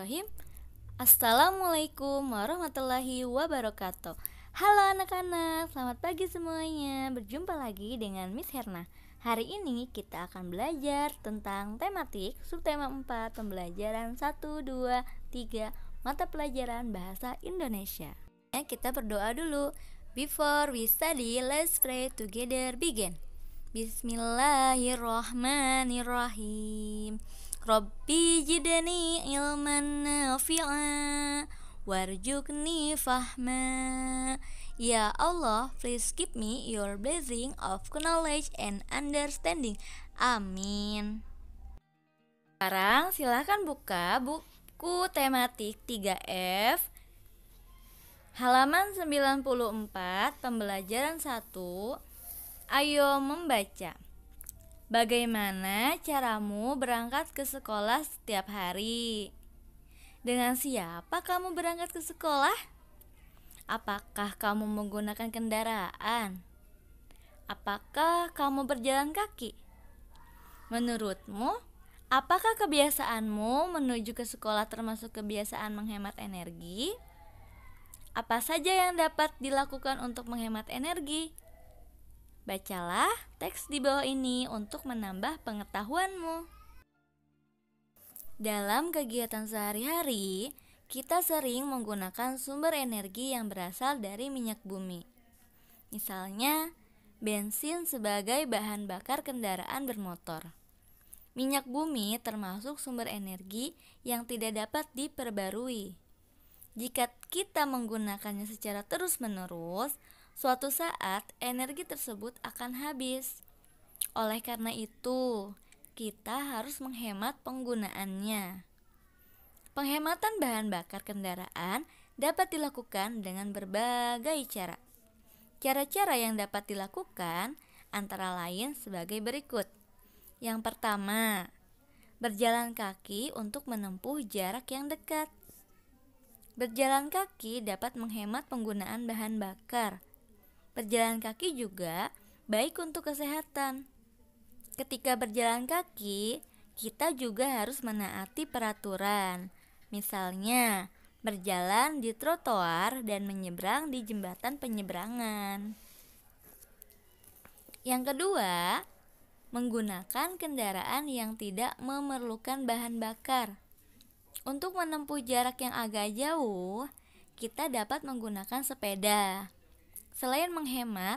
Bismillahirrahmanirrahim. Assalamualaikum warahmatullahi wabarakatuh. Halo anak-anak, selamat pagi semuanya. Berjumpa lagi dengan Miss Herna. Hari ini kita akan belajar tentang tematik subtema 4 pembelajaran 1, 2, 3 mata pelajaran bahasa Indonesia. Kita berdoa dulu. Before we study, let's pray together. Begin. Bismillahirrahmanirrahim. Rabbi jidni ilman nafi'a warjukni fahma. Ya Allah, please give me your blessing of knowledge and understanding. Amin. Sekarang silakan buka buku tematik 3F halaman 94 pembelajaran 1. Ayo membaca. Bagaimana caramu berangkat ke sekolah setiap hari? Dengan siapa kamu berangkat ke sekolah? Apakah kamu menggunakan kendaraan? Apakah kamu berjalan kaki? Menurutmu, apakah kebiasaanmu menuju ke sekolah termasuk kebiasaan menghemat energi? Apa saja yang dapat dilakukan untuk menghemat energi? Bacalah teks di bawah ini untuk menambah pengetahuanmu. Dalam kegiatan sehari-hari, kita sering menggunakan sumber energi yang berasal dari minyak bumi. Misalnya, bensin sebagai bahan bakar kendaraan bermotor. Minyak bumi termasuk sumber energi yang tidak dapat diperbarui. Jika kita menggunakannya secara terus-menerus, suatu saat energi tersebut akan habis. Oleh karena itu, kita harus menghemat penggunaannya. Penghematan bahan bakar kendaraan dapat dilakukan dengan berbagai cara. Cara-cara yang dapat dilakukan antara lain sebagai berikut. Yang pertama, berjalan kaki untuk menempuh jarak yang dekat. Berjalan kaki dapat menghemat penggunaan bahan bakar. Berjalan kaki juga baik untuk kesehatan. Ketika berjalan kaki, kita juga harus menaati peraturan. Misalnya, berjalan di trotoar dan menyeberang di jembatan penyeberangan. Yang kedua, menggunakan kendaraan yang tidak memerlukan bahan bakar. Untuk menempuh jarak yang agak jauh, kita dapat menggunakan sepeda. Selain menghemat,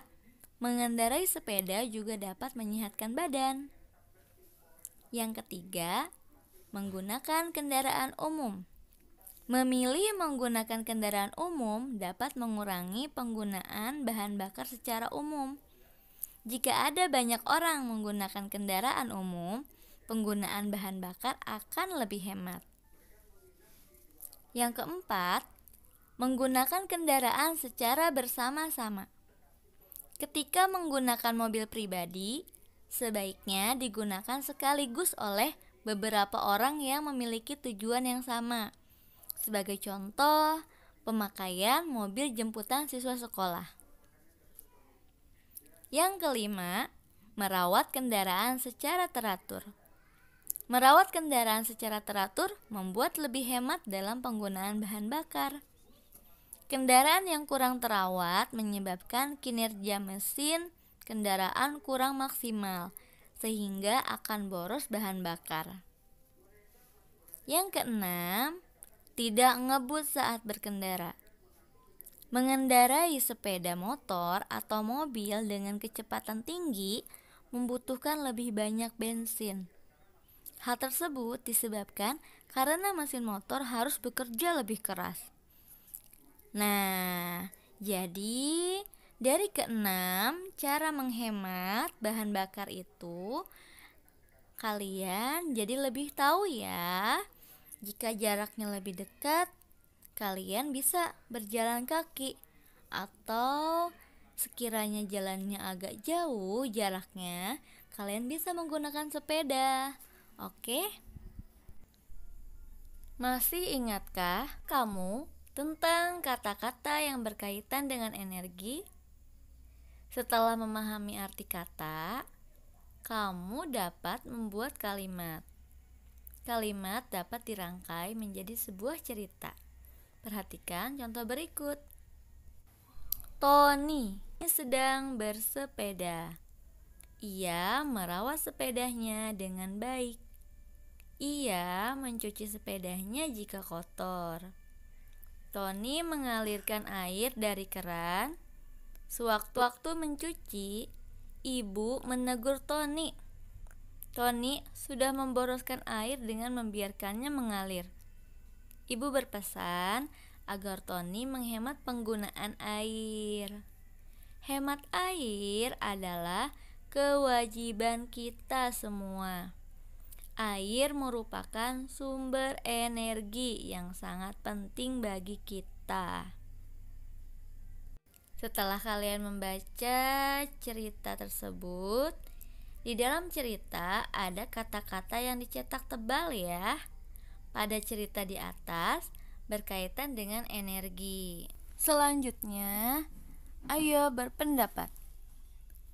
mengendarai sepeda juga dapat menyehatkan badan. Yang ketiga, menggunakan kendaraan umum. Memilih menggunakan kendaraan umum dapat mengurangi penggunaan bahan bakar secara umum. Jika ada banyak orang menggunakan kendaraan umum, penggunaan bahan bakar akan lebih hemat. Yang keempat, menggunakan kendaraan secara bersama-sama. Ketika menggunakan mobil pribadi, sebaiknya digunakan sekaligus oleh beberapa orang yang memiliki tujuan yang sama. Sebagai contoh, pemakaian mobil jemputan siswa sekolah. Yang kelima, merawat kendaraan secara teratur. Merawat kendaraan secara teratur membuat lebih hemat dalam penggunaan bahan bakar. Kendaraan yang kurang terawat menyebabkan kinerja mesin kendaraan kurang maksimal, sehingga akan boros bahan bakar. Yang keenam, tidak ngebut saat berkendara. Mengendarai sepeda motor atau mobil dengan kecepatan tinggi membutuhkan lebih banyak bensin. Hal tersebut disebabkan karena mesin motor harus bekerja lebih keras. Nah, jadi dari keenam cara menghemat bahan bakar itu, kalian jadi lebih tahu ya. Jika jaraknya lebih dekat, kalian bisa berjalan kaki. Atau sekiranya jalannya agak jauh jaraknya, kalian bisa menggunakan sepeda. Oke? Masih ingatkah kamu tentang kata-kata yang berkaitan dengan energi? Setelah memahami arti kata, kamu dapat membuat kalimat. Kalimat dapat dirangkai menjadi sebuah cerita. Perhatikan contoh berikut. Tony sedang bersepeda. Ia merawat sepedanya dengan baik. Ia mencuci sepedanya jika kotor. Tony mengalirkan air dari keran. Sewaktu-waktu mencuci, ibu menegur Tony. Tony sudah memboroskan air dengan membiarkannya mengalir. Ibu berpesan agar Tony menghemat penggunaan air. Hemat air adalah kewajiban kita semua. Air merupakan sumber energi yang sangat penting bagi kita. Setelah kalian membaca cerita tersebut, di dalam cerita ada kata-kata yang dicetak tebal ya. Pada cerita di atas berkaitan dengan energi. Selanjutnya, ayo berpendapat.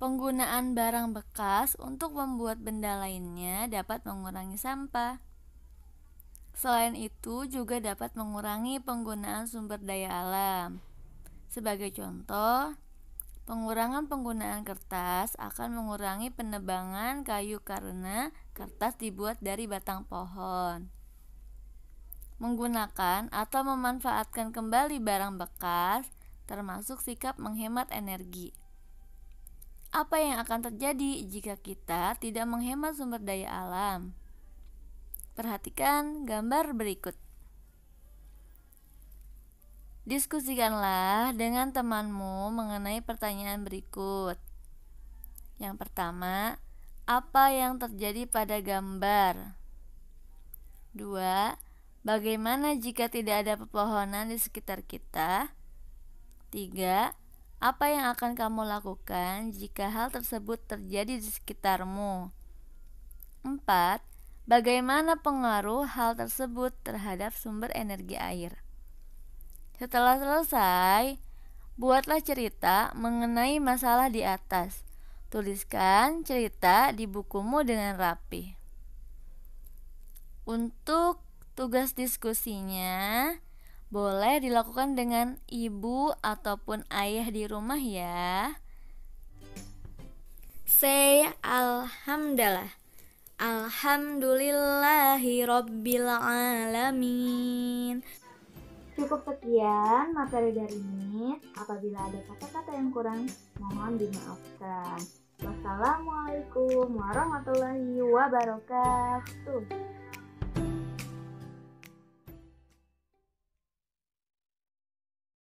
Penggunaan barang bekas untuk membuat benda lainnya dapat mengurangi sampah. Selain itu juga dapat mengurangi penggunaan sumber daya alam. Sebagai contoh, pengurangan penggunaan kertas akan mengurangi penebangan kayu karena kertas dibuat dari batang pohon. Menggunakan atau memanfaatkan kembali barang bekas termasuk sikap menghemat energi. Apa yang akan terjadi jika kita tidak menghemat sumber daya alam? Perhatikan gambar berikut. Diskusikanlah dengan temanmu mengenai pertanyaan berikut. Yang pertama, apa yang terjadi pada gambar? 2. Bagaimana jika tidak ada pepohonan di sekitar kita? 3. Apa yang akan kamu lakukan jika hal tersebut terjadi di sekitarmu? 4. Bagaimana pengaruh hal tersebut terhadap sumber energi air? Setelah selesai, buatlah cerita mengenai masalah di atas. Tuliskan cerita di bukumu dengan rapi. Untuk tugas diskusinya, boleh dilakukan dengan ibu ataupun ayah di rumah ya. Say alhamdulillah. Alhamdulillahi rabbil alamin. Cukup sekian materi dari Miss. Apabila ada kata-kata yang kurang, mohon dimaafkan. Wassalamualaikum warahmatullahi wabarakatuh.